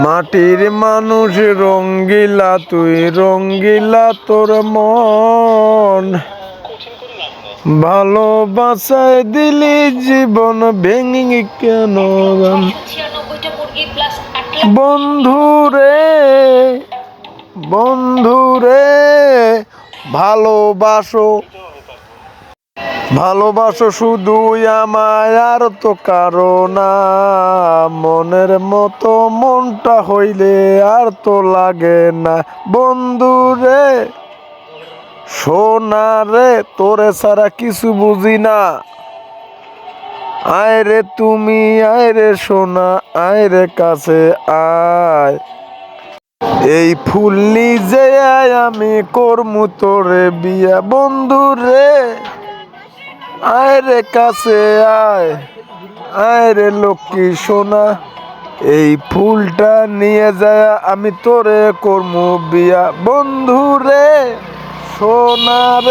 মাটির মানুষ রঙ্গিলা তুই, রঙ্গিলা তোর মন, ভালোবাসায় দিলি জীবন ভেঙে কেন? বন্ধুরে, বন্ধুরে ভালোবাসো, ভালোবাসো শুধুই আমায় আর তো কারো না। মনের মতো মনটা হইলে আর তো লাগে না। বন্ধুরে সোনা রে, তোরে ছাড়া কিছু বুঝি না। আয় রে তুমি, আয় রে সোনা, আয় রে কাছে আয়। এই ফুল নিজে আয়, আমি করমু তোরে বিয়া। বন্ধু রে আয় রে কাছে আয়, আয় রে লক্ষ্মী সোনা। এই ফুলটা নিয়ে যায় আমি তোরে করমু বিয়া। বন্ধু রে সোনা রে।